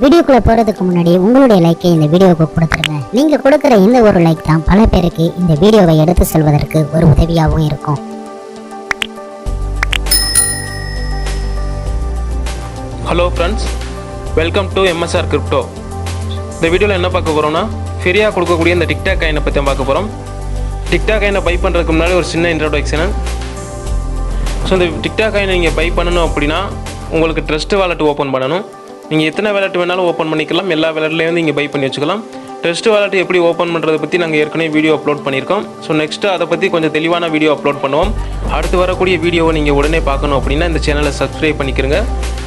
வீடியோக்குள்ள போறதுக்கு முன்னாடி உங்களுடைய லைக்கை இந்த வீடியோவுக்கு கொடுத்துருங்க. நீங்க கொடுக்குற இந்த ஒரு லைக் தான் பல பேருக்கு இந்த வீடியோவை எடுத்து செல்வதற்கு ஒரு உதவியாகவும் இருக்கும். Hello friends, welcome to MSR crypto. இந்த வீடியோவில் என்ன பார்க்க போகிறோம்னா, ஃப்ரீயாக கொடுக்கக்கூடிய இந்த டிக்டாக் காயினை பற்றி பார்க்க போகிறோம். டிக்டாக் காயினை பை பண்ணுறதுக்கு முன்னாடி ஒரு சின்ன இன்ட்ரோடக்ஷனு. ஸோ இந்த டிக்டாக் காயினை நீங்கள் பை பண்ணணும் அப்படின்னா உங்களுக்கு ட்ரஸ்ட் வாலெட் ஓப்பன் பண்ணணும். நீங்கள் எத்தனை வேலெட் வேணாலும் ஓப்பன் பண்ணிக்கலாம். எல்லா வேலெட்லேயும் நீங்கள் பை பண்ணி வச்சுக்கலாம். ட்ரஸ்ட் வாலெட் எப்படி ஓப்பன் பண்ணுறதை பற்றி நாங்கள் ஏற்கனவே வீடியோ அப்லோட் பண்ணியிருக்கோம். ஸோ நெக்ஸ்ட்டு அதை பற்றி கொஞ்சம் தெளிவான வீடியோ அப்லோட் பண்ணுவோம். அடுத்து வரக்கூடிய வீடியோவை நீங்கள் உடனே பார்க்கணும் அப்படின்னா இந்த சேனலை சப்ஸ்கிரைப் பண்ணிக்கிறங்க.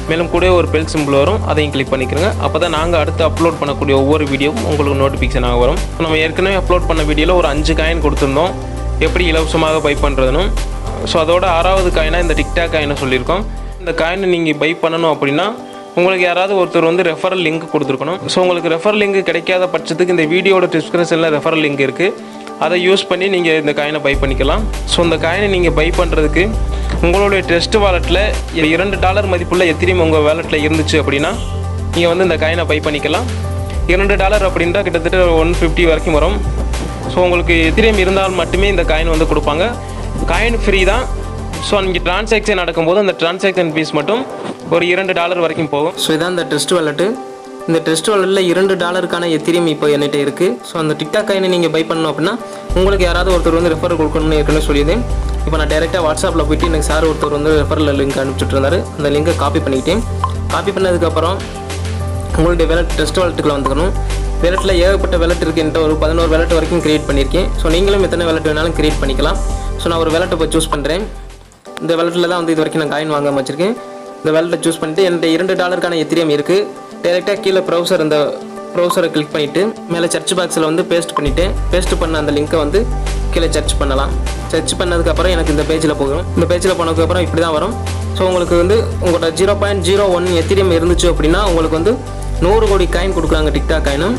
மேலும் கூட ஒரு பெல் சிம்பிள் வரும், அதையும் கிளிக் பண்ணிக்கிறங்க. அப்போ தான் நாங்கள் அடுத்து அப்லோட் பண்ணக்கூடிய ஒவ்வொரு வீடியோவும் உங்களுக்கு நோட்டிஃபிகேஷனாக வரும். நம்ம ஏற்கனவே அப்லோட் பண்ண வீடியோவில் ஒரு 5 காயின் கொடுத்துருந்தோம், எப்படி இலவசமாக பை பண்ணுறதுன்னு. ஸோ அதோட 6வது காயினாக இந்த டிக்டாக் காயினை சொல்லியிருக்கோம். இந்த காயினை நீங்கள் பை பண்ணணும் அப்படின்னா உங்களுக்கு யாராவது ஒருத்தர் ரெஃபரல் லிங்க் கொடுத்துருக்கணும். ஸோ உங்களுக்கு ரெஃபரல் லிங்க் கிடைக்காத பட்சத்துக்கு இந்த வீடியோட டிஸ்கிரிப்ஷனில் ரெஃபரல் லிங்க் இருக்குது, அதை யூஸ் பண்ணி நீங்கள் இந்த காயினை பை பண்ணிக்கலாம். ஸோ இந்த காயினை நீங்கள் பை பண்ணுறதுக்கு உங்களுடைய ட்ரஸ்ட் வாலெட்டில் $2 மதிப்புள்ள எத்திரியம் உங்கள் வாலெட்டில் இருந்துச்சு அப்படின்னா நீங்கள் இந்த காயினை பை பண்ணிக்கலாம். $2 அப்படின்றா கிட்டத்தட்ட 150 வரைக்கும் வரும். ஸோ உங்களுக்கு எத்திரியம் இருந்தால் மட்டுமே இந்த காயின் கொடுப்பாங்க. காயின் ஃப்ரீ தான். ஸோ நீங்கள் ட்ரான்சாக்ஷன் நடக்கும்போது அந்த ட்ரான்சாக்ஷன் ஃபீஸ் மட்டும் ஒரு $2 வரைக்கும் போகும். ஸோ இதான் இந்த ட்ரஸ்ட் வாலெட்டு. இந்த ட்ரஸ்ட் வாலெட்டில் $2 எத்திரியம் இப்போ என்கிட்ட இருக்குது. ஸோ அந்த டிக்டாக் காயினை நீங்கள் பை பண்ணணும் அப்படின்னா உங்களுக்கு யாராவது ஒருத்தர் ரெஃபர் கொடுக்கணும்னு ஏற்கனவே சொல்லியிருந்தேன். இப்போ நான் டேரெக்டாக வாட்ஸ்அப்பில் போய்ட்டு எனக்கு சார் ஒருத்தர் ரெஃபரில் லிங்க் அனுப்பிச்சுட்டு இருந்தார். அந்த லிங்கை காப்பி பண்ணிக்கிட்டேன். காப்பி பண்ணதுக்கப்புறம் உங்களுடைய வேலெட் ட்ரஸ்ட் வாலெட்டுக்குள்ள வந்துக்கணும். வேலெட்டில் ஏகப்பட்ட வேலெட் இருக்குன்ட்டு ஒரு 11 வேலெட் வரைக்கும் க்ரியேட் பண்ணியிருக்கேன். ஸோ நீங்களும் எத்தனை வேலெட் வேணாலும் க்ரியேட் பண்ணிக்கலாம். ஸோ நான் ஒரு வேலெட்டை போய் சூஸ் பண்ணுறேன். இந்த வேலெட்டில் தான் இது வரைக்கும் நான் காயின் வாங்காமல் வச்சுருக்கேன். இந்த வேலெட்டை சூஸ் பண்ணிவிட்டு என்கிட்ட $2 எத்திரியம் இருக்குது. டேரெக்டாக கீழே ப்ரௌசரை கிளிக் பண்ணிவிட்டு மேலே சர்ச் பாக்ஸில் பேஸ்ட் பண்ணிவிட்டு பேஸ்ட் பண்ண அந்த லிங்க்கை கீழே சர்ச் பண்ணலாம். சர்ச் பண்ணதுக்கப்புறம் எனக்கு இந்த பேஜில் போகும். இந்த பேஜில் போனதுக்கப்புறம் இப்படி தான் வரும். ஸோ உங்களுக்கு உங்களோட 0.01 எத்திரியம் இருந்துச்சு அப்படின்னா உங்களுக்கு 100 கோடி காயின் கொடுக்குறாங்க டிக்டாக் காயினும்.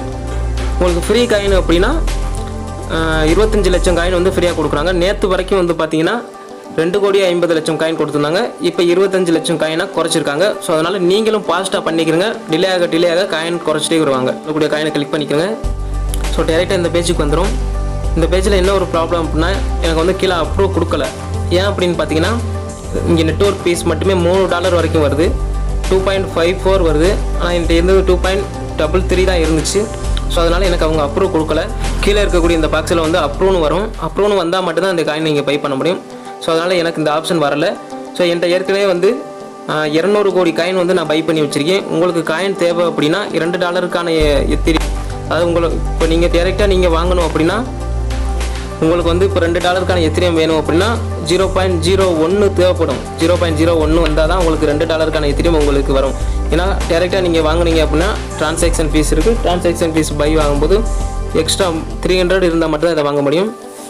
உங்களுக்கு ஃப்ரீ காயின் அப்படின்னா 25 லட்சம் காயின் ஃப்ரீயாக கொடுக்குறாங்க. நேற்று வரைக்கும் பார்த்தீங்கன்னா 2,50,00,000 காயின் கொடுத்துருந்தாங்க. இப்போ 25 லட்சம் காயினாக குறைச்சிருக்காங்க. ஸோ அதனால் நீங்களும் ஃபாஸ்ட்டாக பண்ணிக்கிறங்க. டிலே ஆக காயின் குறைச்சிட்டே வருவாங்க. கூடிய காயினை கிளிக் பண்ணிக்கிறங்க. ஸோ டேரெக்டாக இந்த பேஜுக்கு வந்துடும். இந்த பேஜில் என்ன ஒரு ப்ராப்ளம் அப்படின்னா எனக்கு கீழே அப்ரூவ் கொடுக்கல. ஏன் அப்படின்னு பார்த்தீங்கன்னா இங்கே நெட்வொர்க் ஃபீஸ் மட்டுமே $3 வரைக்கும் வருது. 2.54 வருது. ஆனால் என்கிட்ட இருந்தது 2.33 தான் இருந்துச்சு. ஸோ அதனால் எனக்கு அவங்க அப்ரூவ் கொடுக்கல. கீழே இருக்கக்கூடிய இந்த பாக்ஸில் அப்ரூவ்னு வரும். அப்ரூவ்னு வந்தால் மட்டும்தான் இந்த காயின் நீங்கள் பை பண்ண முடியும். ஸோ அதனால் எனக்கு இந்த ஆப்ஷன் வரலை. ஸோ என்கிட்ட ஏற்கனவே 200 கோடி காயின் நான் பை பண்ணி வச்சுருக்கேன். உங்களுக்கு காயின் தேவை அப்படின்னா $2 எத்திரி, அதாவது உங்களுக்கு இப்போ நீங்கள் டேரெக்டாக நீங்கள் வாங்கணும் அப்படின்னா உங்களுக்கு இப்போ $2 எத்திரியம் வேணும் அப்படின்னா 0.01 தேவைப்படும். 0.01 வந்தால் தான் உங்களுக்கு $2 எத்திரியம் உங்களுக்கு வரும். ஏன்னா டேரெக்டாக நீங்கள் வாங்கினீங்க அப்படின்னா ட்ரான்சாக்ஷன் ஃபீஸ் இருக்குது. ட்ரான்சாக்ஷன் ஃபீஸ் பை வாங்கும்போது எக்ஸ்ட்ரா 300 இருந்தால் மட்டும் தான் இதை வாங்க முடியும்.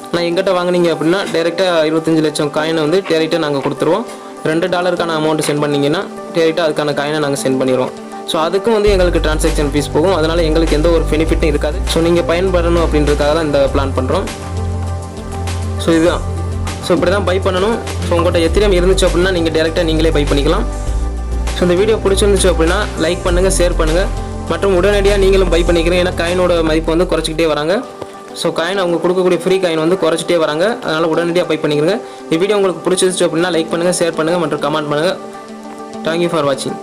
ஆனால் எங்கிட்ட வாங்கினீங்க அப்படின்னா டேரெக்டாக 25 லட்சம் காயினை டேரெக்டாக நாங்கள் கொடுத்துருவோம். $2 அமௌண்ட் சென்ட் பண்ணிங்கன்னா டேரெக்டாக அதுக்கான காயினை நாங்கள் சென்ட் பண்ணிடுவோம். ஸோ அதுக்கும் எங்களுக்கு ட்ரான்சாக்ஷன் ஃபீஸ் போகும். அதனால் எங்களுக்கு எந்த ஒரு பெனிஃபிட்டும் இருக்காது. ஸோ நீங்கள் பயன்படணும் அப்படின்றதுக்காக தான் இந்த பிளான் பண்ணுறோம். ஸோ இதுதான். ஸோ இப்படி தான் பை பண்ணணும். ஸோ உங்கள்கிட்ட எத்திரியம் இருந்துச்சு அப்படின்னா நீங்கள் டேரெக்டாக நீங்களே பை பண்ணிக்கலாம். ஸோ இந்த வீடியோ பிடிச்சிருந்துச்சு அப்படின்னா லைக் பண்ணுங்கள், ஷேர் பண்ணுங்கள், மற்றும் உடனடியாக நீங்களும் பை பண்ணிக்கிறீங்க. ஏன்னா காயினோட மதிப்பு குறைச்சிக்கிட்டே வராங்க. ஸோ காயின் அவங்க கொடுக்கக்கூடிய ஃப்ரீ காயின் குறைச்சிட்டே வராங்க. அதனால் உடனடியாக பை பண்ணிக்கிறங்க. இந்த வீடியோ உங்களுக்கு பிடிச்சிருச்சு அப்படின்னா லைக் பண்ணுங்கள், ஷேர் பண்ணுங்கள் மற்றும் கமெண்ட் பண்ணுங்கள். தேங்க்யூ ஃபார் வாட்சிங்.